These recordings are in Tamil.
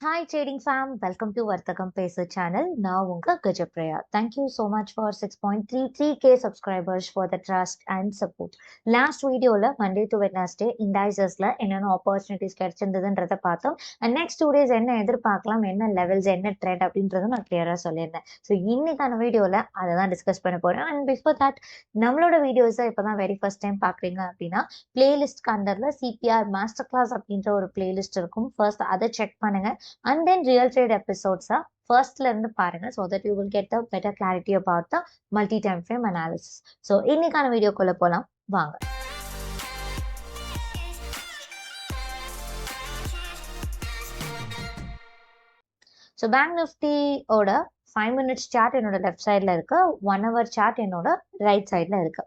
Hi trading fam, welcome to Vartakam Pesa channel. Now unga Gajapriya. Thank you so much for 6.33k subscribers for the trust and support. Last video la Monday to Wednesday indices la enna opportunities கிடைச்சிருந்ததுன்றத பார்த்தோம். And next 2 days என்ன எதிர்பார்க்கலாம், என்ன levels, என்ன trend அப்படின்றத நான் கிளியரா சொல்லியிருந்தேன். ஸோ இன்னைக்கான வீடியோல அதை தான் டிஸ்கஸ் பண்ண போறேன். அண்ட் பிஃபோர் தட் நம்மளோட வீடியோஸை இப்போதான் வெரி ஃபர்ஸ்ட் டைம் பார்க்குறீங்க அப்படின்னா பிளேலிஸ்ட் அண்டர்ல சிபிஆர் மாஸ்டர் கிளாஸ் அப்படின்ற ஒரு பிளேலிஸ்ட் இருக்கும். ஃபர்ஸ்ட் அதை செக் பண்ணுங்க. And then real trade episodes are first இருந்து பாருங்க, so that you will get a better clarity about the multi time frame analysis. So இன்னைக்கான வீடியோக்குள்ள போலாம் வாங்க. So Bank Nifty ஓட 5 minutes chart என்னோட லெஃப்ட் சைட்ல இருக்கு, 1 hour chart என்னோட ரைட் சைட்ல இருக்கு.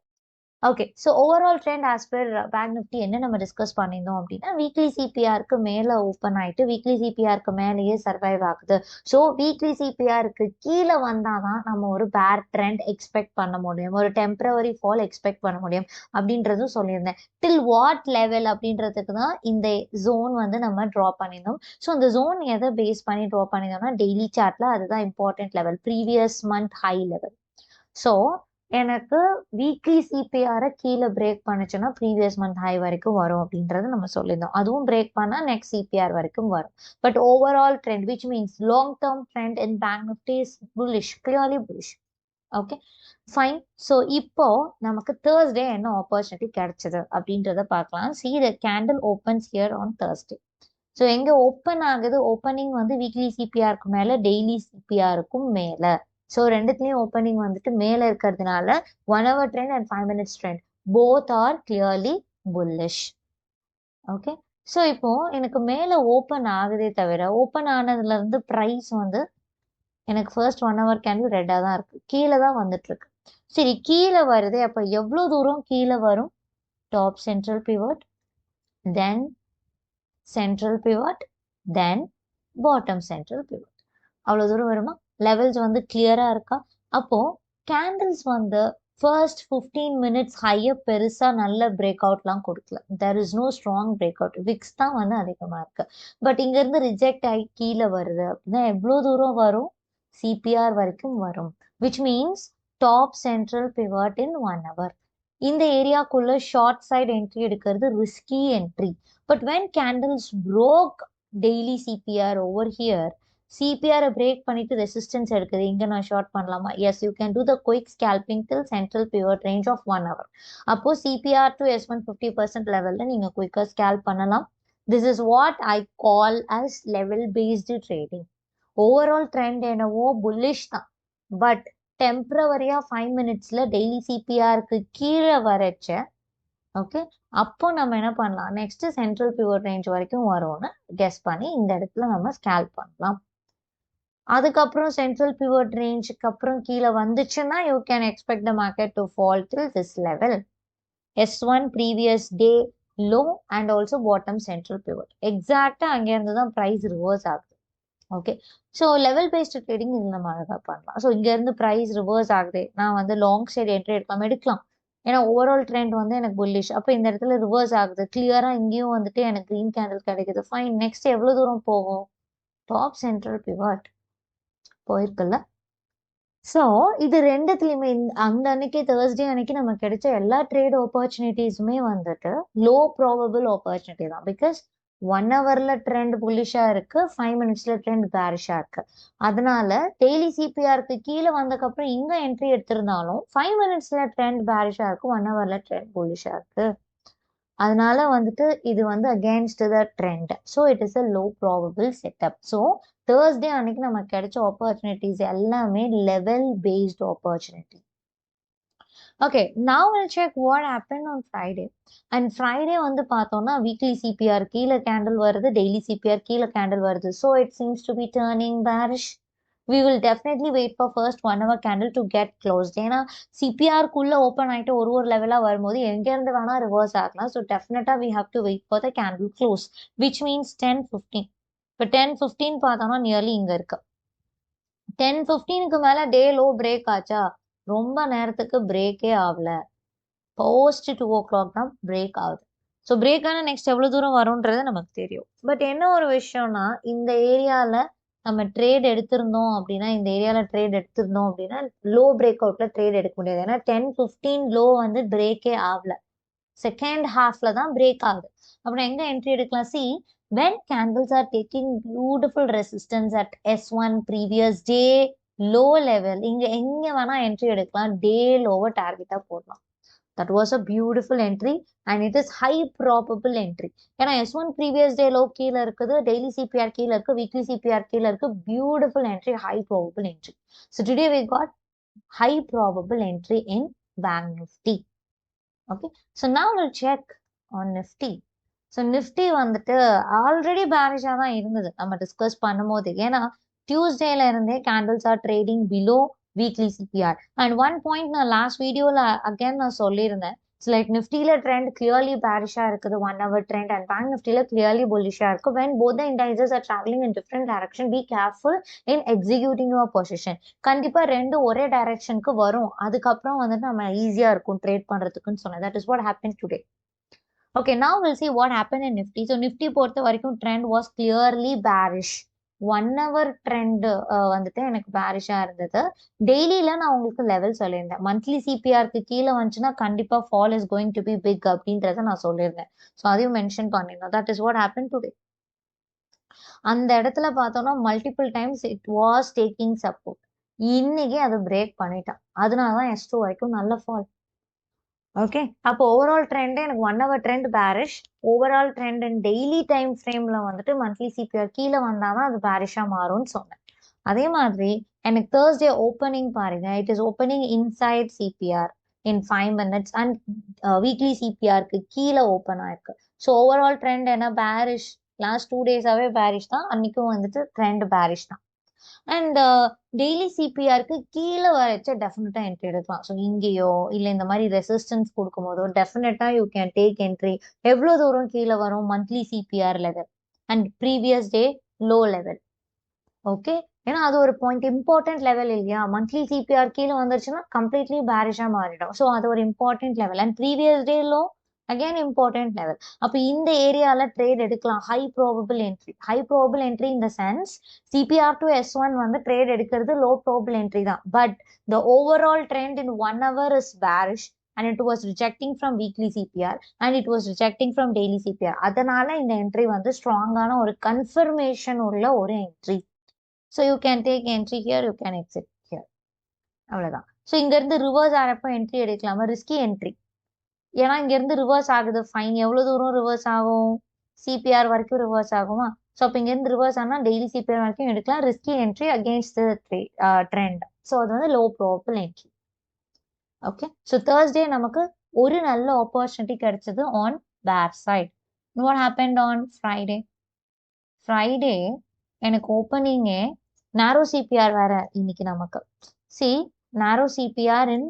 Okay, so overall trend as per bank Nifty என்ன நம்ம டிஸ்கஸ் பண்ணியிருந்தோம் அப்படின்னா, வீக்லி சிபிஆருக்கு மேலே ஓப்பன் ஆகிட்டு வீக்லி சிபிஆருக்கு மேலேயே சர்வைவ் ஆகுது. ஸோ வீக்லி சிபிஆருக்கு கீழே வந்தால் தான் நம்ம ஒரு பேர் ட்ரெண்ட் எக்ஸ்பெக்ட் பண்ண முடியும், ஒரு டெம்பரவரி ஃபால் எக்ஸ்பெக்ட் பண்ண முடியும் அப்படின்றதும் சொல்லியிருந்தேன். டில் வாட் லெவல் அப்படின்றதுக்கு தான் இந்த ஜோன் வந்து நம்ம ட்ரா பண்ணியிருந்தோம். ஸோ இந்த ஜோன் எதை பேஸ் பண்ணி ட்ரா பண்ணியிருந்தோம்னா, டெய்லி சார்ட்ல அதுதான் important level, previous month high level. So எனக்கு வீக்லி சிபிஆரை கீழே பிரேக் பண்ணுச்சுன்னா ப்ரீவியஸ் மந்த் ஹை வரைக்கும் வரும் அப்படின்றத நம்ம சொல்லியிருந்தோம். அதுவும் பிரேக் பண்ணால் நெக்ஸ்ட் சிபிஆர் வரைக்கும் வரும். But overall trend which means long term trend in bank Nifty is bullish, clearly bullish. Okay fine. So இப்போ நமக்கு தேர்ஸ்டே என்ன ஆப்பர்ச்சுனிட்டி கிடைச்சது அப்படின்றத பார்க்கலாம். See the candle opens here on Thursday. So எங்கே ஓப்பன் ஆகுது, ஓப்பனிங் வந்து வீக்லி சிபிஆருக்கு மேலே டெய்லி சிபிஆருக்கும் மேலே. ஸோ ரெண்டுத்துலேயும் ஓப்பனிங் வந்துட்டு மேலே இருக்கிறதுனால 1 hour trend and 5 minutes trend both are clearly bullish. Okay, so இப்போ எனக்கு மேலே ஓப்பன் ஆகுதே தவிர ஓப்பன் ஆனதுலேருந்து ப்ரைஸ் வந்து எனக்கு ஃபர்ஸ்ட் 1 hour கேண்டில் ரெட்டாக தான் இருக்குது, கீழே தான் வந்துட்டு இருக்கு. சரி, கீழே வருது, அப்போ எவ்வளோ தூரம் கீழே வரும்? Top central pivot, then central pivot, then bottom central pivot. அவ்வளோ தூரம் வருமா? லெவல்ஸ் வந்து கிளியரா இருக்கா? அப்போ கேண்டில்ஸ் வந்து ஃபர்ஸ்ட் 15 minutes ஹையை பெருசா நல்ல பிரேக் அவுட்லாம் கொடுக்கல. There is no strong breakout. Wicks தான் வந்து அதிகமா இருக்கு. பட் இங்க இருந்து ரிஜெக்ட் ஆகி கீழே வருது அப்படின்னா எவ்வளோ தூரம் வரும்? சிபிஆர் வரைக்கும் வரும். Which means top central pivot in 1 hour. இந்த ஏரியாக்குள்ள ஷார்ட் சைட் என்ட்ரி எடுக்கிறது risky entry. But when candles broke daily CPR over here, சிபிஆரை பிரேக் பண்ணிட்டு ரெசிஸ்டன்ஸ் எடுக்குது, இங்க நான் ஷார்ட் பண்ணலாமா? Yes, you can do the quick scalping till central pivot range of 1 hour. அப்போ சிபிஆர் டு S1 50% லெவல்ல நீங்க குயிக்கா ஸ்கேல்ப் பண்ணலாம். This is what I call as level based trading. Overall trend என்னவோ புல்லிஷ் தான், பட் டெம்பரவரியா 5 minutesல டெய்லி சிபிஆருக்கு கீழே வரச்ச ஓகே, அப்போ நம்ம என்ன பண்ணலாம், நெக்ஸ்ட் சென்ட்ரல் பிவட் ரேஞ்ச் வரைக்கும் வரும்னு கெஸ் பண்ணி இந்த இடத்துல நம்ம ஸ்கேல்ப் பண்ணலாம். அதுக்கப்புறம் சென்ட்ரல் பிவட் ரேஞ்சுக்கு அப்புறம் கீழே வந்துச்சுன்னா you can expect the market to fall till this level, S1 previous day low and also bottom central pivot. எக்ஸாக்டா அங்கேருந்து தான் ப்ரைஸ் ரிவர்ஸ் ஆகுது. Okay, so level based trading இதில் நம்ம அழகாக பண்ணலாம். ஸோ இங்கேருந்து ப்ரைஸ் ரிவர்ஸ் ஆகுது, நான் வந்து லாங் சைடு என்ட்ரி எடுக்கலாம். ஏன்னா ஓவரால் ட்ரெண்ட் வந்து எனக்கு புல்லிஷ். அப்போ இந்த இடத்துல ரிவர்ஸ் ஆகுது, கிளியரா இங்கேயும் வந்துட்டு எனக்கு கிரீன் கேண்டில் கிடைக்குது. ஃபைன், நெக்ஸ்ட் எவ்வளோ தூரம் போகும்? டாப் சென்ட்ரல் பிவட் போயிருக்குல்ல. ஸோ இது ரெண்டுத்துலையுமே அந்த அன்னைக்கு தேர்ஸ்டே அன்னைக்கு நமக்கு கிடைச்ச எல்லா ட்ரேட் ஆப்பர்ச்சுனிட்டிஸுமே வந்துட்டு லோ ப்ராபபிள் ஆப்பர்ச்சுனிட்டி தான். பிகாஸ் 1 hourல ட்ரெண்ட் புல்லிஷா இருக்கு, 5 minutesல ட்ரெண்ட் பேரிஷா இருக்கு. அதனால டெய்லி சிபிஆருக்கு கீழே வந்ததுக்கப்புறம் இங்க என்ட்ரி எடுத்திருந்தாலும் 5 minutesல ட்ரெண்ட் பேரிஷா இருக்கு, 1 hourல ட்ரெண்ட் புல்லிஷா இருக்கு. அதனால வந்துட்டு இது வந்து against the trend. So it is a low probable setup. So Thursday அன்னைக்கு நமக்கு கிடைச்ச ஆப்பர்ச்சுனிட்டிஸ் எல்லாமே level based opportunity. Okay, now we'll check what happened on Friday. And Friday வந்து பார்த்தோம்னா வீக்லி சிபிஆர் கீழே கேண்டில் வருது, டெய்லி சிபிஆர் கீழே கேண்டில் வருது. So it seems to be turning bearish. We will definitely wait for first 1 hour candle to get closed. ஏன்னா சிபிஆருக்குள்ள ஓப்பன் ஆகிட்டு ஒரு லெவலாக வரும்போது எங்கேருந்து வேணா ரிவர்ஸ் ஆகலாம். ஸோ டெஃபினட்டா we have to wait for the candle close, which means 10:15. இப்போ 10:15 பார்த்தோம்னா நியர்லி இங்க இருக்கு. 10:15க்கு மேல டே லோ பிரேக் ஆச்சா? ரொம்ப நேரத்துக்கு பிரேக்கே ஆகல, போஸ்ட் 2 o'clock தான் பிரேக் ஆகுது. ஸோ பிரேக் ஆனால் நெக்ஸ்ட் எவ்வளோ தூரம் வரும்ன்றது நமக்கு தெரியும். பட் என்ன ஒரு விஷயம்னா, இந்த ஏரியாவில் நம்ம ட்ரேட் எடுத்திருந்தோம் அப்படின்னா, இந்த ஏரியாவில் ட்ரேட் எடுத்திருந்தோம் அப்படின்னா லோ பிரேக் அவுட்டில் ட்ரேட் எடுக்க முடியாது. ஏன்னா 10-15 லோ வந்து பிரேக்கே ஆகல, செகண்ட் ஹாஃப்ல தான் பிரேக் ஆகுது. அப்புறம் எங்க என்ட்ரி எடுக்கலாம்? C, when candles are taking beautiful resistance at S1 previous day low level, இங்க எங்க வேணா என்ட்ரி எடுக்கலாம், டே லோவை டார்கெட்டா போடலாம். That was a beautiful entry and it is high probable entry. ஏன்னா S1 previous day low கீழே இருக்குது, daily CPR கீழே இருக்கு, weekly CPR கீழே இருக்கு. Beautiful entry, high probable entry. So today we got high probable entry in Bank Nifty. Okay, so now we'll check on Nifty. So Nifty வந்துட்டு ஆல்ரெடி பேரிஷாக தான் இருந்தது நம்ம டிஸ்கஸ் பண்ணும்போது. ஏன்னா டியூஸ்டேல இருந்தே candles are trading below weekly CPR. And one point நான் லாஸ்ட் வீடியோவில் அகேன் நான் சொல்லியிருந்தேன், இட்ஸ் லைக் நிஃப்டியில் ட்ரெண்ட் கிளியர்லி பேரிஷாக இருக்குது 1 hour ட்ரெண்ட், அண்ட் பேங்க் நிஃப்டியில் கிளியர்லி புல்லிஷாக இருக்குது. When both the indices are travelling in different direction, be careful in executing your position. கண்டிப்பாக ரெண்டு ஒரே டைரக்ஷனுக்கு வரும், அதுக்கப்புறம் வந்துட்டு நம்ம ஈஸியாக இருக்கும் ட்ரேட் பண்ணுறதுக்குன்னு சொன்னேன். That is what happen today. Okay, now we'll see what happened in Nifty. So Nifty பொறுத்த வரைக்கும் trend was clearly bearish. 1 hour trend வந்துட்டு எனக்கு பேரிஷா இருந்தது. டெய்லியில நான் உங்களுக்கு லெவல் சொல்லியிருந்தேன், மந்த்லி சிபிஆருக்கு கீழே வந்துச்சுன்னா கண்டிப்பா fall is going to be big அப்படின்றத நான் சொல்லியிருந்தேன். ஸோ அதையும் மென்ஷன் பண்ணிருந்தேன். That is what happen today. அந்த இடத்துல பார்த்தோம்னா multiple times it was taking support. இன்னைக்கு அதை பிரேக் பண்ணிட்டான், அதனாலதான் S2 வரைக்கும் நல்ல ஃபால். ஓகே, அப்போ ஓவரால் ட்ரெண்டே எனக்கு 1 hour trend bearish. Overall trend and daily time ஃப்ரேம்ல வந்துட்டு மந்த்லி சிபிஆர் கீழே வந்தாதான் அது பேரிஷா மாறும்னு சொன்னேன். அதே மாதிரி எனக்கு தேர்ஸ்டே ஓப்பனிங் பாருங்க, it is opening inside CPR in 5 minutes and weekly சிபிஆருக்கு கீழே ஓப்பன் ஆயிருக்கு. ஸோ ஓவரால் ட்ரெண்ட் என்ன பேரிஷ், லாஸ்ட் 2 days-ஆவே பேரிஷ் தான், அன்னைக்கும் வந்துட்டு ட்ரெண்ட் பேரிஷ் தான். அண்ட் டெய்லி சிபிஆருக்கு கீழே வரைச்ச டெஃபினட்டா என்ட்ரி எடுக்கலாம். ஸோ இங்கேயோ இல்லை இந்த மாதிரி ரெசிஸ்டன்ஸ் கொடுக்கும் போதோ டெஃபினட்டா யூ கேன் டேக் என்ட்ரி. எவ்வளோ தூரம் கீழே வரும்? Monthly CPR level and previous day low level. Okay, ஏன்னா அது ஒரு பாயிண்ட் இம்பார்ட்டன்ட் லெவல் இல்லையா? மந்த்லி சிபிஆர் கீழே வந்துருச்சுன்னா கம்ப்ளீட்லி பேரிஷா மாறிடும். ஸோ அது ஒரு important level. And previous day low again important level. அப்போ இந்த ஏரியால ட்ரேட் எடுக்கலாம். High probable entry. High probable entry in the sense CPR to S1 வந்து ட்ரேட் எடுக்கிறது லோ ப்ராபபிள் என்ட்ரி தான். But the overall trend in 1 hour is bearish and it was rejecting from weekly CPR and it was rejecting from daily CPR. அதனால இந்த என்ட்ரி வந்து ஸ்ட்ராங்கான ஒரு கன்ஃபர்மேஷன் உள்ள ஒரு entry. So you can take entry here, you can exit here, அவ்வளோதான். ஸோ இங்கேருந்து ரிவர்ஸ் ஆகிறப்ப என்ட்ரி எடுக்கலாமா? ரிஸ்கி என்ட்ரி, ஏன்னா இங்க இருந்து ரிவர்ஸ் ஆகுது. ஃபைன், எவ்வளவு தூரம் ரிவர்ஸ் ஆகும்? சிபிஆர் வரைக்கும் ரிவர்ஸ் ஆகுமா? ஸோ அப்போ இங்க இருந்து ரிவர்ஸ் ஆனா டெய்லி சிபிஆர் வரைக்கும் எடுக்கலாம். Risky entry against trend. So அது வந்து low probable entry. Okay, so Thursday நமக்கு ஒரு நல்ல ஆப்பர்ச்சுனிட்டி கிடைச்சது on bear side. What happened on Friday? Friday எனக்கு ஓப்பனிங்கே நேரோ சிபிஆர் வேற இன்னைக்கு நமக்கு. See, narrow CPR in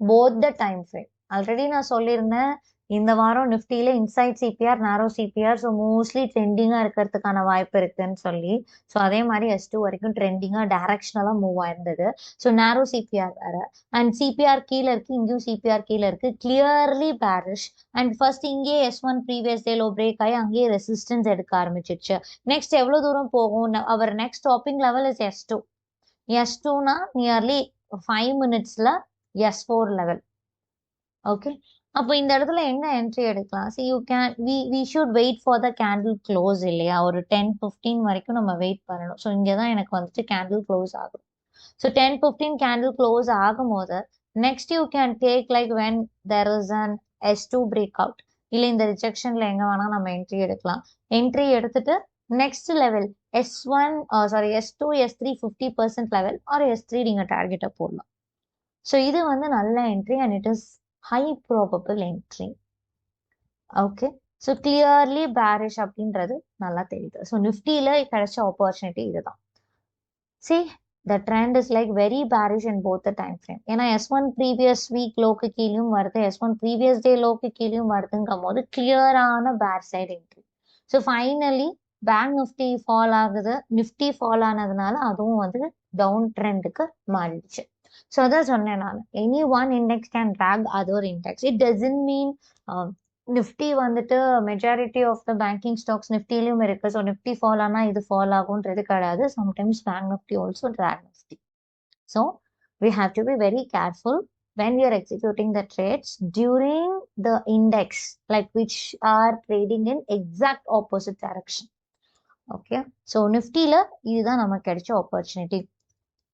both the time frame. Already நான் சொல்லியிருந்தேன், இந்த வாரம் நிஃப்டியில inside CPR, narrow CPR, so mostly ட்ரெண்டிங்கா இருக்கிறதுக்கான வாய்ப்பு இருக்குன்னு சொல்லி. ஸோ அதே மாதிரி S2 வரைக்கும் ட்ரெண்டிங்கா டைரக்ஷனலா மூவ் ஆயிருந்தது. ஸோ நேரோ சிபிஆர் வேற அண்ட் சிபிஆர் கீழே இருக்கு, இங்கேயும் சிபிஆர் கீழே இருக்கு, கிளியர்லி பேரிஷ். அண்ட் ஃபர்ஸ்ட் இங்கே S1 previous day low break ஆகி அங்கேயே ரெசிஸ்டன்ஸ் எடுக்க ஆரம்பிச்சிருச்சு. நெக்ஸ்ட் எவ்வளவு தூரம் போகும்? Our next topping level is S2. S2னா நியர்லி 5 minutesல S4 லெவல். ஓகே, அப்போ இந்த இடத்துல என்ன என்ட்ரி எடுக்கலாம்? So you can we should wait for the candle close இல்லையா? ஒரு 10-15 வரைக்கும் நம்ம வெயிட் பண்ணணும். ஸோ இங்கே தான் எனக்கு வந்துட்டு கேண்டில் க்ளோஸ் ஆகும். ஸோ 10-15 கேண்டில் க்ளோஸ் ஆகும்போது next you can take like when there is an S2 break out, இல்லை இந்த ரிஜெக்ஷன்ல எங்க வேணா நம்ம என்ட்ரி எடுக்கலாம். என்ட்ரி எடுத்துட்டு next level S2 S3 50% level or S3 நீங்க டார்கெட்டை போடலாம். ஸோ இது வந்து நல்ல entry and it is high probable entry. Okay, so clearly bearish அப்படின்றது நல்லா தெரியுது. ஸோ நிஃப்டியில கிடைச்ச ஆப்பர்ச்சுனிட்டி இதுதான். C, the trend is like very bearish in both the time frame. ஏன்னா S1 ப்ரீவியஸ் வீக் லோக்கு கீழேயும் வருது, S1 ப்ரீவியஸ் டே லோக்கு கீழேயும் வருதுங்கும் போது கிளியரான பேர் side entry. So finally bank Nifty fall ஆகுது, நிஃப்டி ஃபால் ஆனதுனால அதுவும் வந்து டவுன் ட்ரெண்டுக்கு மாறிடுச்சு. ஸோ அதான் சொன்னேன் நான், any one index can track other index. It doesn't mean Nifty வந்துட்டு majority of the banking stocks நிஃப்டிலையும் இருக்கு. ஸோ நிஃப்டி ஃபால் ஆனா இது ஃபால் ஆகுன்றது கிடையாது. Sometimes bank Nifty also track Nifty. So we have to be very careful when we are executing the trades during the index, like which are trading in exact opposite direction. Okay, so நிஃப்டியில் இதுதான் நமக்கு கிடைச்ச ஆப்பர்ச்சுனிட்டி.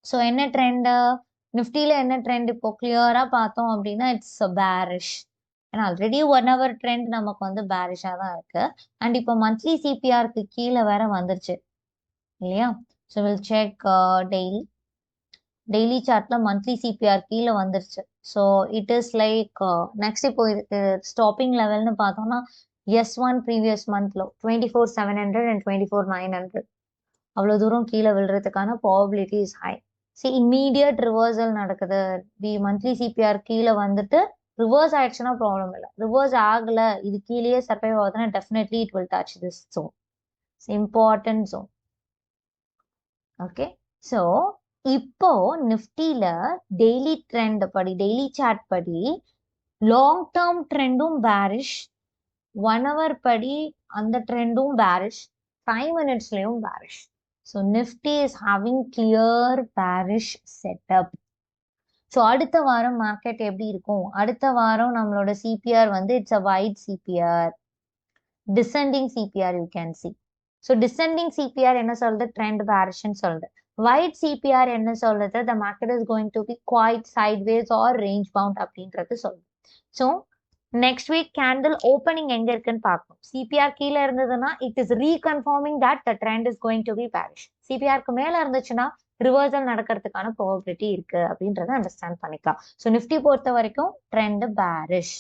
ஸோ என்ன ட்ரெண்டு நிஃப்டியில் என்ன ட்ரெண்ட் இப்போ கிளியராக பார்த்தோம் அப்படின்னா இட்ஸ் பேரிஷ். ஏன்னா ஆல்ரெடி 1 hour ட்ரெண்ட் நமக்கு வந்து பேரிஷாக தான் இருக்கு. அண்ட் இப்போ மந்த்லி சிபிஆருக்கு கீழே வேற வந்துருச்சு இல்லையா? ஸோ வில் செக் டெய்லி சார்ட்ல மந்த்லி சிபிஆர் கீழே வந்துருச்சு. So it is like next இப்போ இதுக்கு ஸ்டாப்பிங் லெவல்னு பார்த்தோம்னா S1 ப்ரீவியஸ் மந்த்ல 24,700 and 24,900 அவ்வளோ தூரம் கீழே விழுறதுக்கான ப்ராபபிலிட்டி இஸ் ஹை. சரி, இம்மீடியட் ரிவர்சல் நடக்குது. தி மந்த்லி சிபிஆர் கீழே வந்துட்டு ரிவர்ஸ் ஆயிடுச்சுன்னா ப்ராப்ளம் இல்லை. ரிவர்ஸ் ஆகல, இது கீழேயே சர்வைவ் ஆகுதுன்னா definitely it will touch this zone. Important zone. Okay, so இப்போ நிஃப்டியில டெய்லி ட்ரெண்ட் படி, டெய்லி சார்ட் படி லாங் டேர்ம் ட்ரெண்டும் பேரிஷ், 1 hour படி அந்த ட்ரெண்டும் பேரிஷ், 5 minutesலயும் bearish. So Nifty is having clear bearish setup. So அடுத்த வாரம் மார்க்கெட் எப்படி இருக்கும்? அடுத்த வாரம் நம்மளோட சிபிஆர் வந்து it's a wide CPR, descending CPR you can see. So descending CPR என்ன சொல்றது? ட்ரெண்ட் பேரிஷ்னு சொல்றது. வைட் சிபிஆர் என்ன சொல்றது? The market is going to be quite sideways or range bound அப்படின்றது சொல்லுது. So next week candle opening எங்க இருக்குன்னு பார்க்கணும். சிபிஆர் கீழே இருந்ததுன்னா it is reconfirming that the trend is going to be bearish. சிபிஆருக்கு மேல இருந்துச்சுன்னா ரிவர்சல் நடக்கிறதுக்கான ப்ராபபிலிட்டி இருக்கு அப்படின்றத அண்டர்ஸ்டாண்ட் பண்ணிக்கலாம். ஸோ நிஃப்டி பொறுத்த வரைக்கும் trend bearish.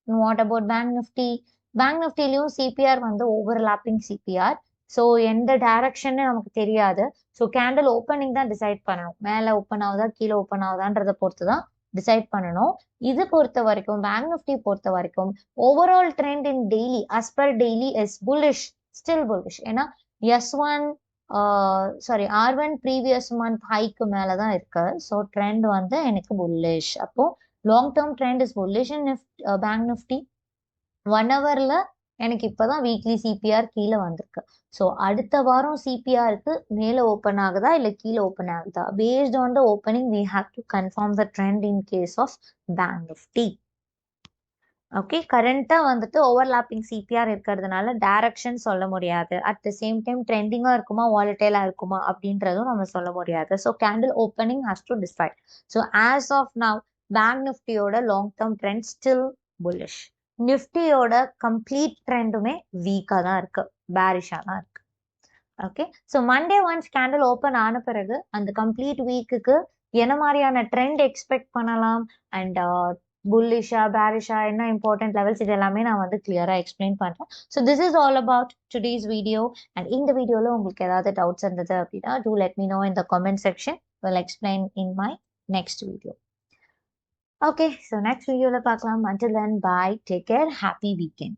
What about bank Nifty? Bank நிஃப்டிலையும் சிபிஆர் வந்து ஓவர்லாப்பிங் சிபிஆர். ஸோ எந்த டைரக்ஷன் நமக்கு தெரியாது. ஸோ கேண்டில் ஓப்பனிங் தான் டிசைட் பண்ணணும். மேலே ஓப்பன் ஆகுதா கீழே ஓப்பன் ஆகுதான்றத பொறுத்து தான் டிசைட் பண்ணணும். இது பொறுத்த வரைக்கும் பேங்க் நிஃப்டி பொறுத்த வரைக்கும் overall trend in daily as per daily is bullish, still bullish. ஏன்னா S1 R1 previous month haiku மேல தான் இருக்கு. ஸோ ட்ரெண்ட் வந்து எனக்கு புல்லிஷ். அப்போ long term trend is bullish in bank Nifty. 1 hourல எனக்கு இப்பதான் வீக்லி சிபிஆர் கீழே வந்திருக்கு. ஸோ அடுத்த வாரம் சிபிஆருக்கு மேலே ஓப்பன் ஆகுதா இல்லை கீழே ஓப்பன் ஆகுதா? Based on the opening we have to confirm the trend in case of bank Nifty. Okay, கரண்டா வந்துட்டு ஓவர்லாப்பிங் சிபிஆர் இருக்கிறதுனால டைரக்ஷன் சொல்ல முடியாது. அட் த சேம் டைம் ட்ரெண்டிங்கா இருக்குமா வாலட்டைலா இருக்குமா அப்படின்றதும் நம்ம சொல்ல முடியாது. So candle opening has to decide. So as of now bank நிஃப்டியோட long term trend still bullish. நிஃப்டியோட கம்ப்ளீட் ட்ரெண்டுமே வீக்காக தான் இருக்கு, பேரிஷாக தான் இருக்கு. Okay, so Monday once candle open ஆன பிறகு அந்த கம்ப்ளீட் வீக்குக்கு என்ன மாதிரியான ட்ரெண்ட் எக்ஸ்பெக்ட் பண்ணலாம் அண்ட் புல்லிஷா பேரிஷா என்ன இம்பார்ட்டன்ட் லெவல்ஸ் இது எல்லாமே நான் வந்து கிளியராக எக்ஸ்பிளைன் பண்ணுறேன். So this is all about today's video. And இந்த வீடியோவில் உங்களுக்கு ஏதாவது டவுட்ஸ் இருந்தது அப்படின்னா do let me know in the comment section. Will explain in my next video. Okay, so next video la paakalam. Until then, bye. Take care. Happy weekend.